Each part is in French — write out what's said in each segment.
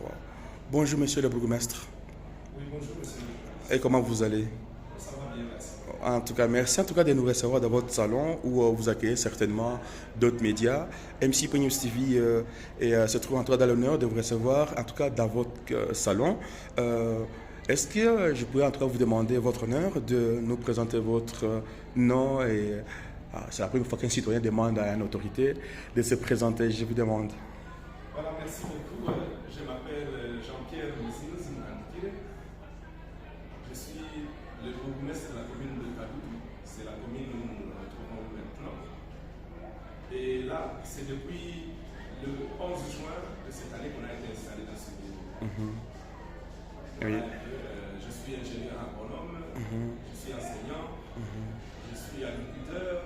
Wow. Bonjour, monsieur le bourgmestre. Oui, bonjour monsieur. Et comment vous allez? Ça va bien, merci. En tout cas, merci en tout cas de nous recevoir dans votre salon où vous accueillez certainement d'autres médias. MC News TV se trouve en tout cas dans l'honneur de vous recevoir en tout cas dans votre salon. Est-ce que je pourrais en tout cas vous demander votre honneur de nous présenter votre nom et c'est la première fois qu'un citoyen demande à une autorité de se présenter, je vous demande. Voilà, merci beaucoup. Je m'appelle Jean-Pierre Messines Moukandikire. Je suis le bourgmestre de la commune de Kadoudou. C'est la commune où nous nous retrouvons maintenant. Et là, c'est depuis le 11 juin de cette année qu'on a été installé dans ce bureau. Oui. Je suis ingénieur agronome, je suis enseignant, je suis agriculteur,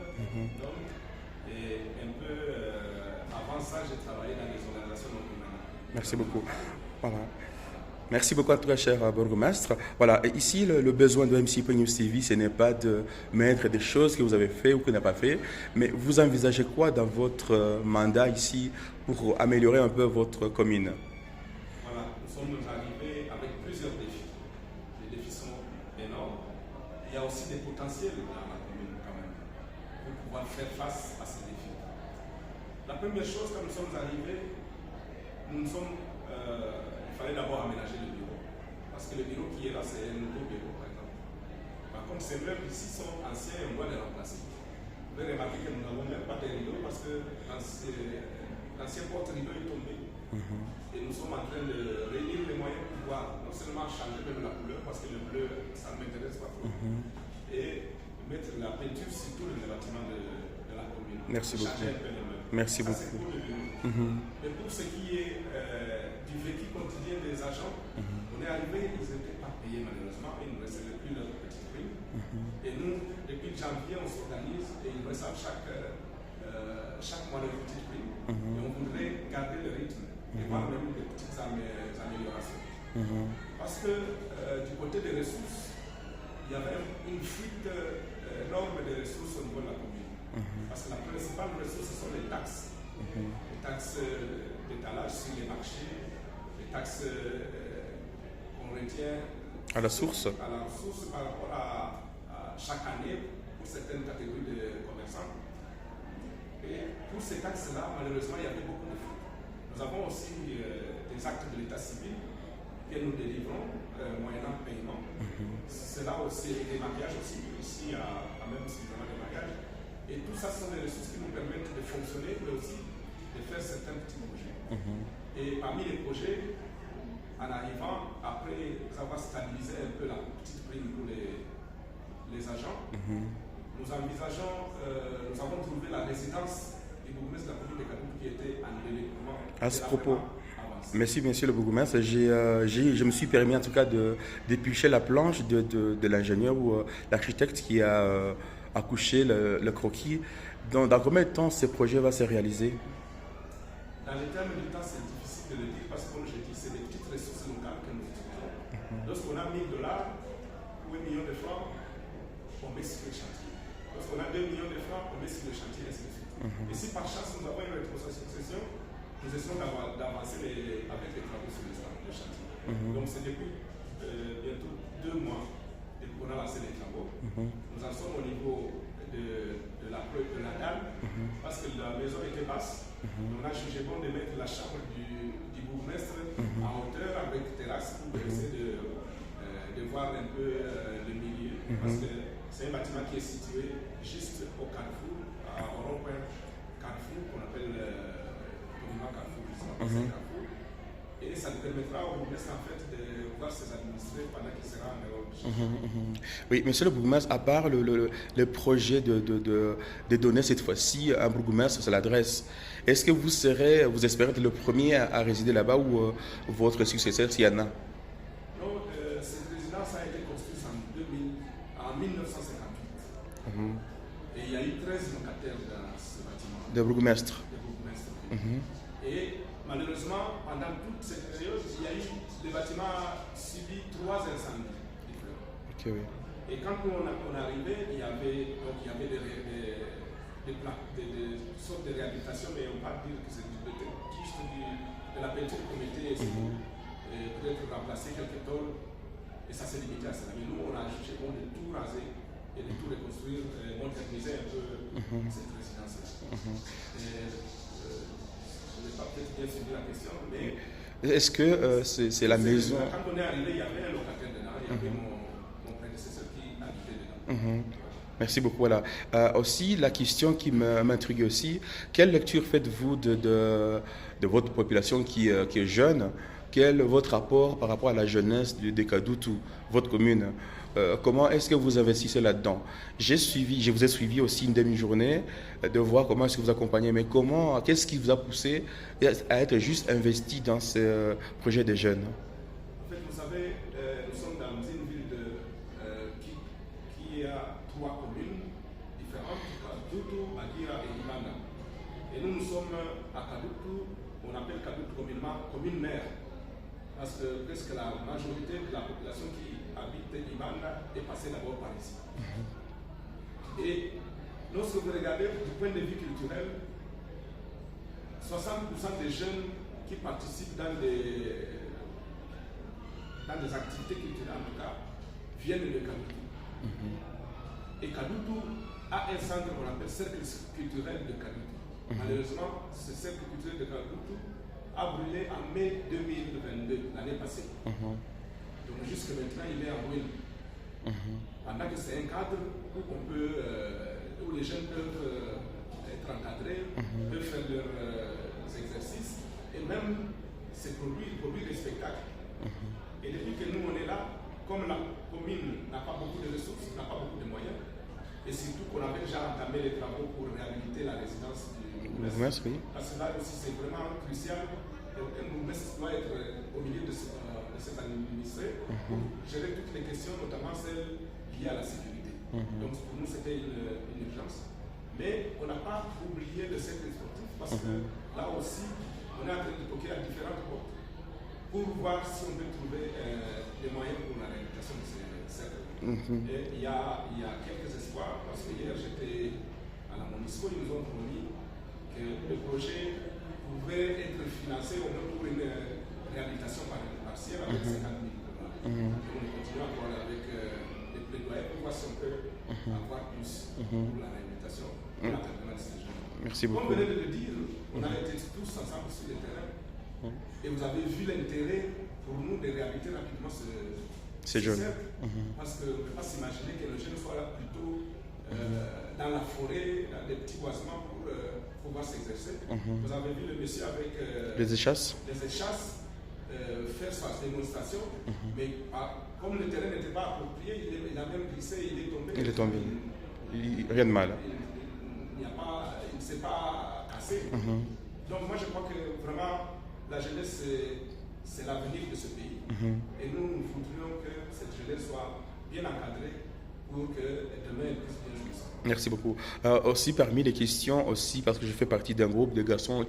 donc, et un peu avant ça, j'ai travaillé dans les organisations non gouvernementales. Merci beaucoup. Voilà. Merci beaucoup à toi, cher bourgmestre. Voilà, et ici, le besoin de MC News TV, ce n'est pas de mettre des choses que vous avez fait ou que vous n'avez pas fait, mais vous envisagez quoi dans votre mandat ici pour améliorer un peu votre commune? Voilà, nous sommes arrivés avec plusieurs défis. Les défis sont énormes. Il y a aussi des potentiels dans la commune quand même pour pouvoir faire face à ces défis. La première chose, quand nous sommes arrivés, il fallait d'abord aménager le bureau. Parce que le bureau qui est là, c'est un nouveau bureau, par exemple. Par contre, ces meubles ici sont anciens et on doit les remplacer. Vous pouvez remarquer que nous n'avons même pas de rideaux parce que l'ancien porte-rideau est tombé. Et nous sommes en train de réunir les moyens pour pouvoir non seulement changer même la couleur, parce que le bleu, ça ne m'intéresse pas trop, et mettre la peinture sur tout le bâtiment de la commune. Merci beaucoup. Changer un peu les meubles. Merci ça, beaucoup. c'est pour le bureau. Mais pour ce qui est du vécu quotidien des agents, on est arrivé, ils n'étaient pas payés malheureusement, ils ne recevaient plus leur petite prime. Et nous, depuis janvier, on s'organise et ils reçoivent chaque mois leur petite prime. Et on voudrait garder le rythme et voir même des petites améliorations. Parce que du côté des ressources, il y avait une fuite énorme des ressources au niveau de la commune. Parce que la principale ressource, ce sont les taxes. Les taxes d'étalage sur les marchés, les taxes qu'on retient À la source? par rapport à chaque année pour certaines catégories de commerçants. Et pour ces taxes-là, malheureusement, il y avait beaucoup de fuites. Nous avons aussi des actes de l'état civil que nous délivrons moyennant paiement. Cela aussi, et des mariages aussi, ici, il y a quand même suffisamment de mariages. Et tout ça sont des ressources qui nous permettent de fonctionner, mais aussi de faire certains petits projets. Et parmi les projets, en arrivant, après avoir stabilisé un peu la petite prime pour les agents, nous envisageons, nous avons trouvé la résidence du bourgmestre de la commune de Kadoudou qui était en développement. À ce propos, merci, monsieur le bourgmestre. Je me suis permis en tout cas d'éplucher la planche de l'ingénieur ou l'architecte qui a accouché le croquis. Dans combien de temps ce projet va se réaliser? Dans les termes du temps, c'est difficile de le dire parce que, comme je dis, c'est des petites ressources locales que nous utilisons. Lorsqu'on a 1000 dollars ou 1 million de francs, on met sur le chantier. Lorsqu'on a 2 millions de francs, on met sur le chantier, ainsi de suite. Et si par chance nous avons une rétrocession, nous essayons d'avancer avec les travaux sur le chantier. Donc c'est depuis bientôt 2 mois depuis qu'on a lancé les travaux. Nous en sommes au niveau de la dalle parce que la maison était basse. On a jugé bon de mettre la chambre du bourgmestre en hauteur avec terrasse pour essayer de voir un peu le milieu. Parce que c'est un bâtiment qui est situé juste au Carrefour, au rond-point Carrefour, qu'on appelle communément Carrefour, justement, Carrefour. Et ça nous permettra au bourgmestre en fait de voir ses administrés pendant qu'il sera en Europe. Oui, monsieur le bourgmestre, à part le projet de donner cette fois-ci un bourgmestre sur l'adresse, est-ce que vous espérez être le premier à résider là-bas ou votre successeur s'il y en a? Non, cette résidence a été construite en 1958. Et il y a eu 13 locataires dans ce bâtiment. De bourgmestre. Et malheureusement, pendant toute cette période, le bâtiment a subi 3 incendies différents. Okay, oui. Et quand on est arrivé, il y avait des sortes de réhabilitation, mais on ne peut pas dire que c'est juste de la peinture qu'on mettait. remplacer quelques tôles, et ça s'est limité à ça. Mais nous, on a jugé bon de tout raser et de tout reconstruire, moderniser un peu cette résidence-là. Je n'ai pas peut-être bien suivi la question, mais... Est-ce que c'est la maison... Quand on est arrivé, il y avait un locataire dedans, il y avait mon prédécesseur qui habitait dedans. Merci beaucoup. Voilà. Aussi, la question qui m'intrigue aussi, quelle lecture faites-vous de votre population qui est jeune? Quel est votre rapport par rapport à la jeunesse de Kadoutou, votre commune? Comment est-ce que vous investissez là-dedans? Je vous ai suivi aussi une demi-journée de voir comment est-ce que vous accompagnez, mais qu'est-ce qui vous a poussé à être juste investi dans ce projet des jeunes? En fait, vous savez, nous sommes dans une ville qui a 3 communes différentes, Kadoutou, Bagira et Imana. Et nous sommes à Kadoutou, on appelle Kadoutou communément commune mère. Parce que presque la majorité de la population qui habite Imana est passée d'abord par ici. Et lorsque vous regardez du point de vue culturel, 60% des jeunes qui participent dans des activités culturelles, en tout cas, viennent de Kadoutou. Et Kadoutou a un centre qu'on appelle Cercle culturel de Kadoutou. Malheureusement, ce cercle culturel de Kadoutou a brûlé en mai 2022, l'année passée. Donc jusqu'à maintenant, il est en ruine. Pendant que c'est un cadre où les jeunes peuvent être encadrés, peuvent faire leurs exercices, et même produire des spectacles. Et depuis que nous on est là, comme la commune n'a pas beaucoup de ressources, n'a pas beaucoup de moyens, et surtout qu'on avait déjà entamé les travaux pour réhabiliter la résidence du bourgmestre, parce que là aussi c'est vraiment crucial. Un bourgmestre doit être au milieu de cet administré pour gérer toutes les questions, notamment celles liées à la sécurité. Donc pour nous c'était une urgence. Mais on n'a pas oublié le cercle sportif parce que là aussi on est en train de toquer à différentes portes pour voir si on peut trouver des moyens pour la réalisation de ces cercles. Et il y a quelques espoirs parce que hier j'étais à la Monisco, ils nous ont promis que le projet pouvait être financé au moins pour une réhabilitation partielle avec 50 000 $. Donc on continue à voir avec les plaidoyers pour voir si on peut avoir plus pour la réhabilitation et l'accompagnement de ces jeunes. Merci beaucoup. Comme vous venez de le dire, on a été tous ensemble sur le terrain et vous avez vu l'intérêt pour nous de réhabiliter rapidement ces jeunes. Parce qu'on ne peut pas s'imaginer que le jeune soit là plutôt dans la forêt, dans des petits boisements pour pouvoir s'exercer. Vous avez vu le monsieur avec les échasses faire sa démonstration, mais comme le terrain n'était pas approprié, il a même glissé, il est tombé. Rien de mal. Il ne s'est pas cassé. Donc moi je crois que vraiment la jeunesse c'est l'avenir de ce pays. Et nous voudrions que cette jeunesse soit bien encadrée pour que demain elle puisse bien jouer ça. Merci beaucoup. Aussi parmi les questions, aussi parce que je fais partie d'un groupe de garçons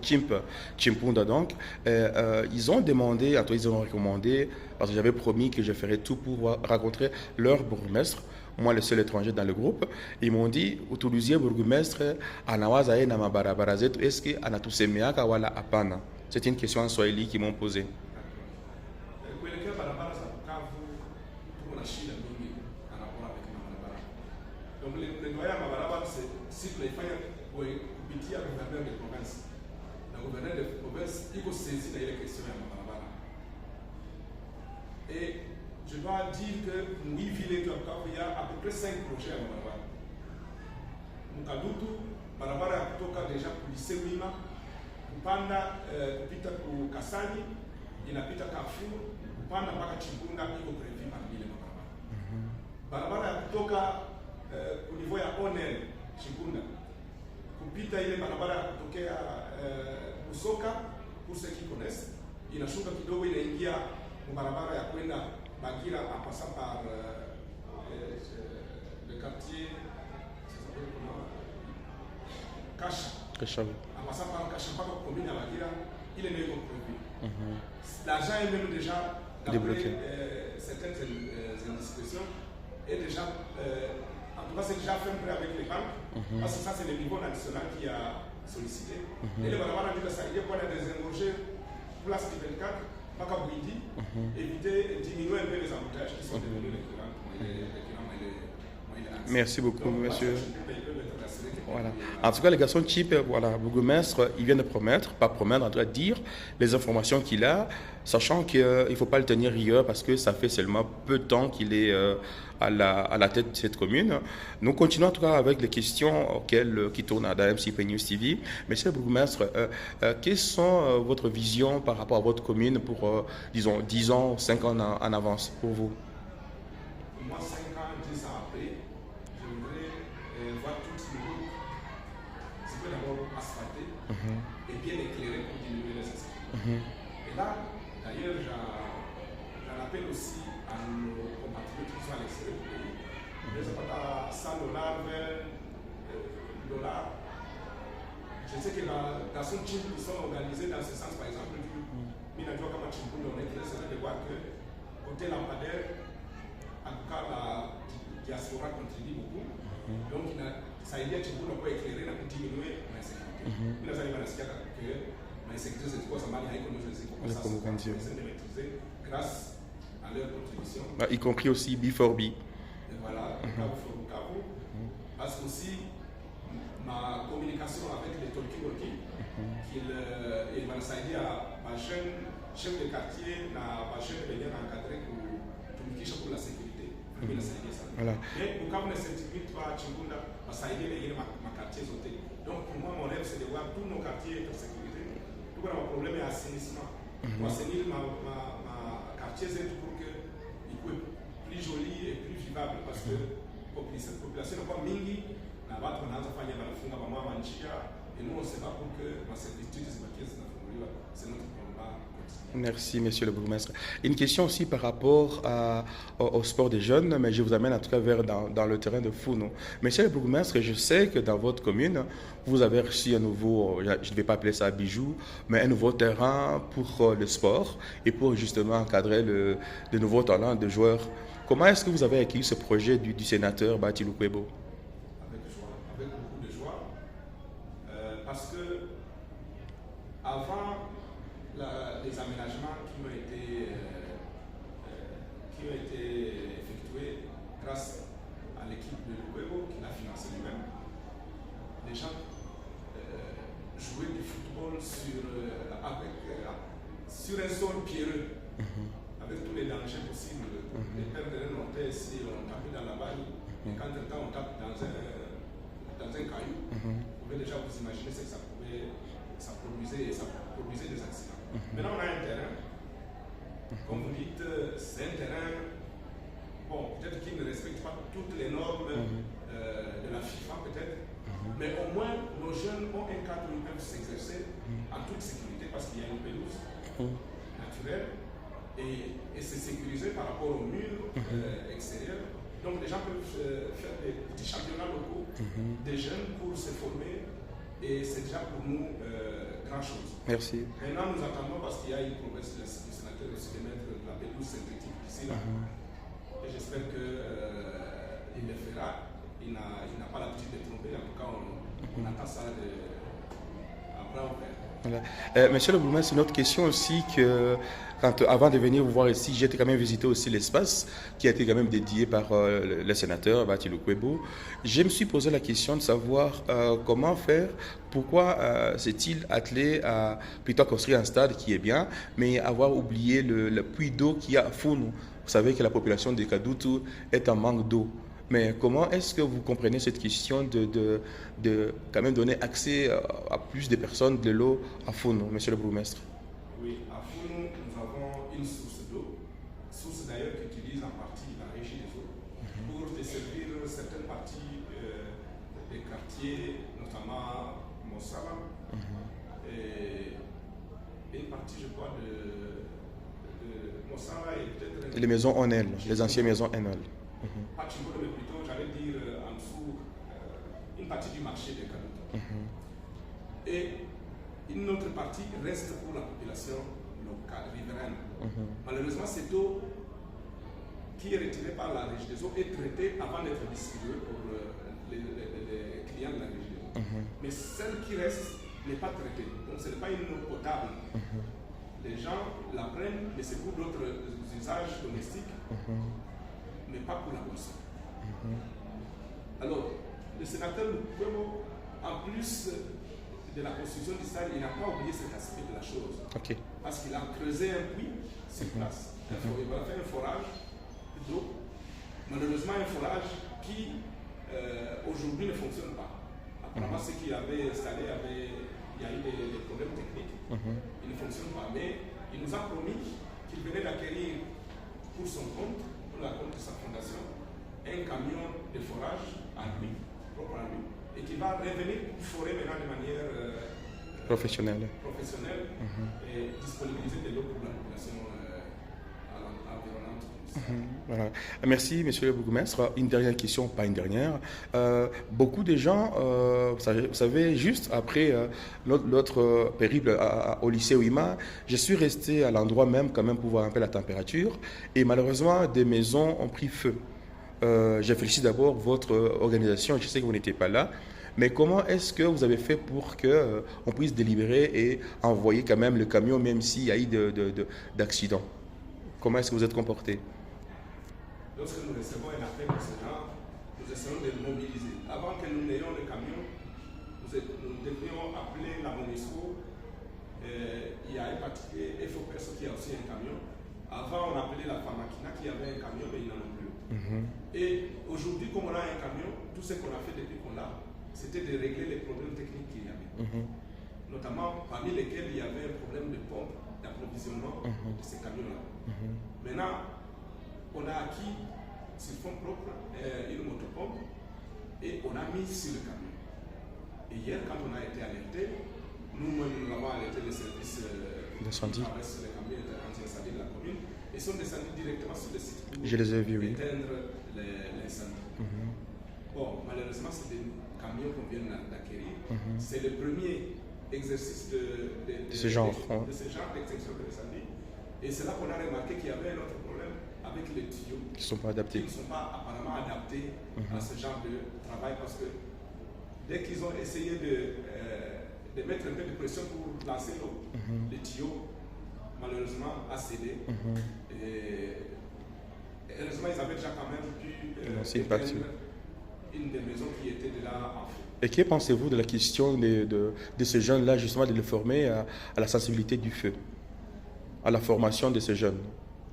Chimpunda donc, ils ont demandé, ils ont recommandé, parce que j'avais promis que je ferais tout pour rencontrer leur bourgmestre, moi le seul étranger dans le groupe. Ils m'ont dit, utuluzie bourgmestre anawaza ye na mabarabara zetu, est-ce que anatusemeaka wala hapana? C'est une question en Swahili qu'ils m'ont posée. Donc le plaidoyer à Mabaraba, c'est si les failles kupitia gouverneur de province. Le gouverneur de province, il faut saisir les questions à Mabaraba. Et je dois dire que oui, ville de il y a à peu près 5 projets à Mabaraba. Mukadoutou, Mabaraba kutoka déjà pour lycée Wima, kupanda kupita ku Kasani, inapita Carrefour, kupanda mpaka Chimbunda iko prévu par ville Mabaraba. Barabara kutoka au niveau ya Onel Chikunda kupita ile barabara ya kutokea Usoka, pour ceux qui connaissent, inashuka kidogo inaingia barabara ya kwenda Bagira en passant par le quartier Kasha, en passant par Kasha mpaka commune ya Bagira, ile ndio iko prévu. L'argent est même déjà débloqué. Certaines indiscrétions est déjà en tout cas, c'est déjà fait un prêt avec les banques, parce que ça, c'est le niveau national qui a sollicité. Et le Barabara dit que ça y est, pour les désengorger, place du 24, Makabouidi, éviter, diminuer un peu les embouteillages qui sont devenus récurrents. Merci beaucoup, Donc, monsieur. ils peuvent être rassurés que Voilà. En tout cas, les garçons type, voilà, le bourgmestre, il vient de promettre, pas promettre, en tout cas dire les informations qu'il a, sachant qu'il ne faut pas le tenir rigueur parce que ça fait seulement peu de temps qu'il est à la tête de cette commune. Nous continuons en tout cas avec les questions qui tournent à MCP News TV. Monsieur le bourgmestre, quelles sont votre vision par rapport à votre commune pour, disons, 10 ans, 5 ans en avance pour vous? moi, 5 ans, 10 ans après, je voudrais voir toutes les routes, c'est que d'abord asphaltées et bien éclairées pour diminuer les accidents. Et là, d'ailleurs, j'en appelle aussi à nos compatriotes qui sont à l'extérieur du pays. Je ne sais pas, $100 vers $. Je sais que dans son team, ils sont organisés dans ce sens, par exemple, on essaie de voir que côté lampadaire, en tout cas la diaspora contribue beaucoup. Donc ça aide à éclairer pour diminuer l'insécurité. Nous avons que l'insécurité c'est quoi ça m'a dit que nous essaie de maîtriser grâce à leur contribution. Y compris aussi B4B. Et voilà, parce que aussi ma communication avec les talkie-walkie, il m'a aidé à ma jeune chef de quartier, ma jeune venir encadrer pour la sécurité. Voilà. Mais pour quand on ne s'intimide pas à Chingunda, ça aide ma quartier sauté. Donc pour moi, mon rêve, c'est de voir tous nos quartiers être en sécurité. Tout le problème est assainissement. Pour assainir ma quartier, c'est pour qu'il soit plus joli et plus vivable. Parce que la population n'est pas mingi, et nous, on ne sait pas pour que ma servitude c'est notre combat. Merci, monsieur le bourgmestre. Une question aussi par rapport au sport des jeunes, mais je vous amène en tout cas dans le terrain de Founo. Monsieur le bourgmestre, je sais que dans votre commune, vous avez reçu un nouveau, je ne vais pas appeler ça bijou, mais un nouveau terrain pour le sport et pour justement encadrer de nouveaux talents de joueurs. Comment est-ce que vous avez accueilli ce projet du sénateur Bati Lukwebo? Avec beaucoup de joie, parce que avant les aménagements qui ont été effectués grâce à l'équipe de Lukwebo qui l'a financé lui-même, les gens jouaient du football sur un sol pierreux, avec tous les dangers possibles. Les pères de montaient ici, on tapait dans la balle, et quand on tape dans un caillou, vous pouvez déjà vous imaginer ce que ça produisait des accidents. Maintenant, on a un terrain, comme vous dites, c'est un terrain, bon, peut-être qu'il ne respecte pas toutes les normes de la FIFA, peut-être, mais au moins, nos jeunes ont un cadre où ils peuvent s'exercer en toute sécurité parce qu'il y a une pelouse naturelle et c'est sécurisé par rapport aux murs extérieurs. Donc, les gens peuvent faire des petits championnats locaux des jeunes pour se former et c'est déjà pour nous grand chose. Merci. Maintenant, nous attendons parce qu'il y a une promesse du sénateur aussi de mettre de la pelouse synthétique ici là. Et j'espère qu'il le fera. Il n'a pas l'habitude de tromper. En tout cas, on attend ça après on fait. Voilà. Monsieur le bourgmestre, c'est une autre question aussi que avant de venir vous voir ici, j'ai quand même visité aussi l'espace qui a été quand même dédié par le sénateur Bati Lukwebo. Je me suis posé la question de savoir comment faire, pourquoi s'est-il attelé à plutôt construire un stade qui est bien, mais avoir oublié le puits d'eau qu'il y a à Founo. Vous savez que la population de Kadoutou est en manque d'eau. Mais comment est-ce que vous comprenez cette question de quand même donner accès à plus de personnes de l'eau à Founo, monsieur le bourgmestre? Oui, à Founo, nous avons une source d'eau, source d'ailleurs qu'utilise en partie la régie des eaux, pour desservir certaines parties des quartiers, notamment Mossala, et une partie, je crois, de Mossala et peut-être... Les maisons Onel, les anciennes maisons Onel. Pas Chingolo, mais plutôt, j'allais dire, en dessous, une partie du marché des Kadoutou. Et une autre partie reste pour la population locale, riveraine. Malheureusement, cette eau qui est retirée par la régie des eaux est traitée avant d'être distribuée pour les clients de la régie des eaux. Mais celle qui reste n'est pas traitée. Donc, ce n'est pas une eau potable. les gens la prennent, mais c'est pour d'autres usages domestiques, mais pas pour la boisson. Alors, le sénateur Lukwebo, en plus de la construction du stade, il n'a pas oublié cet aspect de la chose. Okay. Parce qu'il a creusé un puits sur place. Il a fait un forage d'eau. Malheureusement, un forage qui aujourd'hui ne fonctionne pas. Apparemment, ceux qui avaient installé, il y a eu des problèmes techniques. Il ne fonctionne pas. Mais il nous a promis qu'il venait d'acquérir pour son compte, pour la compte de sa fondation, un camion de forage à lui, propre à lui, et qui va revenir pour forer maintenant de manière professionnelle et disponibiliser de l'eau pour la population environnante. Voilà. Merci, monsieur le bourgmestre. Une dernière question, pas une dernière. Beaucoup de gens, vous savez, juste après notre périple au lycée Ouima, je suis resté à l'endroit même quand même pour voir un peu la température. Et malheureusement, des maisons ont pris feu. Je félicite d'abord votre organisation. Je sais que vous n'étiez pas là. Mais comment est-ce que vous avez fait pour qu'on puisse délibérer et envoyer quand même le camion, même s'il y a eu d'accidents? Comment est-ce que vous êtes comporté? Lorsque nous recevons un appel de ce genre, nous essayons de le mobiliser. Avant que nous n'ayons le camion, nous devrions appeler la MONUSCO. Il y a un particulier FOPS qui a aussi un camion. Avant, on appelait la Pharmakina qui avait un camion, mais ils n'en ont plus. Et aujourd'hui, comme on a un camion, tout ce qu'on a fait depuis qu'on l'a, c'était de régler les problèmes techniques qu'il y avait. Notamment, parmi lesquels il y avait un problème de pompe d'approvisionnement de ces camions-là. Maintenant, on a acquis sur fonds propres une motopompe et on a mis sur le camion. Et hier, quand on a été alerté, nous-mêmes nous avons alerté les services d'incendie qui travaillent sur les camions anti-incendie de la commune et sont descendus directement sur le site pour éteindre l'incendie. Bon, malheureusement, c'est des camions qu'on vient d'acquérir. C'est le premier exercice de ce genre d'extinction de l'incendie. Et c'est là qu'on a remarqué qu'il y avait un autre problème avec les tuyaux qui ne sont pas adaptés. Qui ne sont pas apparemment adaptés à ce genre de travail parce que dès qu'ils ont essayé de mettre un peu de pression pour lancer l'eau, le tuyau malheureusement a cédé. Et heureusement, ils avaient déjà quand même pu éteindre une des maisons qui était déjà en feu. Et que pensez-vous de la question de ces jeunes-là, justement, de les former à la sensibilité du feu, à la formation de ces jeunes?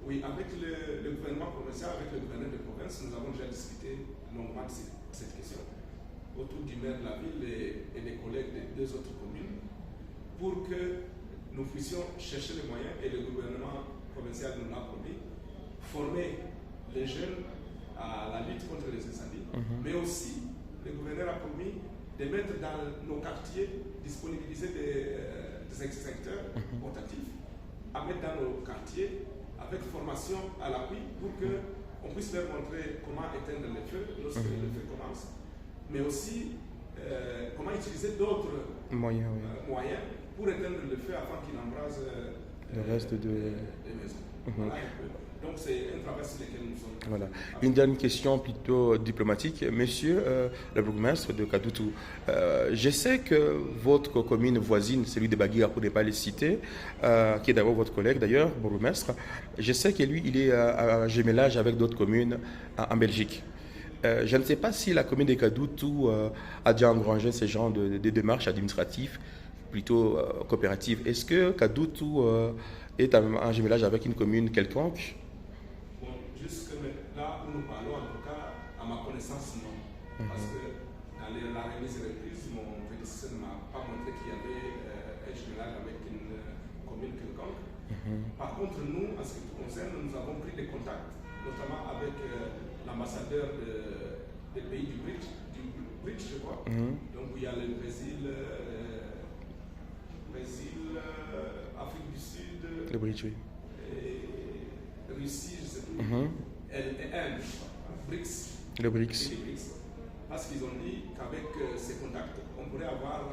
Oui, avec le gouvernement provincial, avec le gouverneur de province, nous avons déjà discuté longuement de cette question autour du maire de la ville et des collègues des deux autres communes pour que nous puissions chercher les moyens, et le gouvernement provincial nous l'a promis, former les jeunes à la lutte contre les incendies, mais aussi le gouverneur a promis de mettre dans nos quartiers, disponibiliser des extincteurs portatifs, à mettre dans nos quartiers avec formation à l'appui pour qu'on puisse leur montrer comment éteindre les feux lorsque le feu commence, mais aussi comment utiliser d'autres moyens pour éteindre le feu afin qu'il embrase le reste des maisons. Voilà un peu. Donc c'est un travail sur lequel nous sommes. Voilà. Une dernière question plutôt diplomatique. Monsieur le bourgmestre de Kadoutou, je sais que votre commune voisine, celui de Baguira, pour ne pas les citer, qui est d'abord votre collègue d'ailleurs, bourgmestre, je sais que lui, il est à jumelage avec d'autres communes en Belgique. Je ne sais pas si la commune de Kadoutou a déjà engrangé ce genre de démarches administratives, plutôt coopératives. Est-ce que Kadoutou est en jumelage avec une commune quelconque? Jusque là où nous parlons, en tout cas, à ma connaissance, non. Parce que dans la remise et reprise, mon prédécesseur ne m'a pas montré qu'il y avait un jumelage avec une commune quelconque. Par contre, nous, en ce qui nous concerne, nous avons pris des contacts, notamment avec l'ambassadeur des pays du BRICS, je crois. Donc, il y a le Brésil, Afrique du Sud, le BRICS, oui. Russie, je ne sais plus, et Inde, BRICS. Le BRICS. Parce qu'ils ont dit qu'avec ces contacts, on pourrait avoir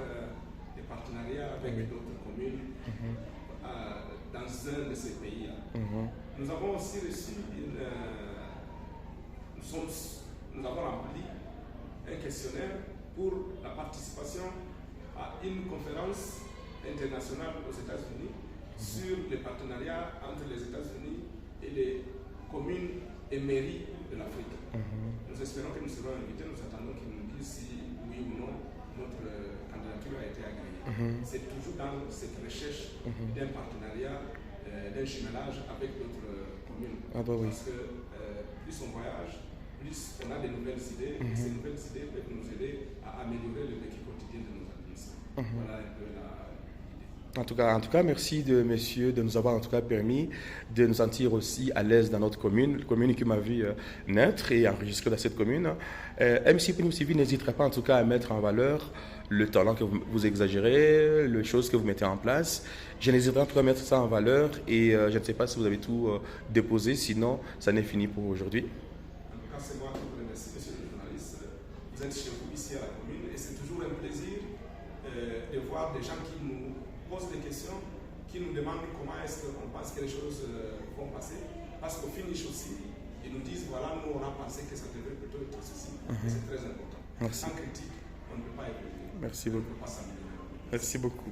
des partenariats avec d'autres communes dans un de ces pays-là. Nous avons aussi reçu nous avons rempli un questionnaire pour la participation à une conférence internationale aux États-Unis sur les partenariats entre les États-Unis et les communes et mairies de l'Afrique. Nous espérons que nous serons invités, nous attendons qu'ils nous disent si oui ou non notre candidature a été agréée. C'est toujours dans cette recherche d'un partenariat, d'un jumelage avec d'autres communes. Parce que plus on voyage, plus on a de nouvelles idées, et ces nouvelles idées peuvent nous aider à améliorer le vécu quotidien de nos administrés. Voilà un peu l'idée. En tout cas, merci de messieurs de nous avoir en tout cas permis de nous sentir aussi à l'aise dans notre commune qui m'a vu naître et enregistrer dans cette commune. MC Peneus TV n'hésitera pas en tout cas à mettre en valeur le talent que vous exagérez, les choses que vous mettez en place. Je n'hésiterai pas à mettre ça en valeur et je ne sais pas si vous avez tout déposé, sinon ça n'est fini pour aujourd'hui. En tout cas, c'est moi qui vous remercie, monsieur le journaliste. Vous êtes chez vous ici à la commune et c'est toujours un plaisir de voir des gens qui nous posent des questions, qui nous demandent comment est-ce qu'on pense que les choses vont passer. Parce qu'au finish aussi, ils nous disent voilà, nous on a pensé que ça devait plutôt être ceci. Et c'est très important. Merci. Sans critique, on ne peut pas évoluer. Merci beaucoup. On ne peut pas s'améliorer. Merci beaucoup.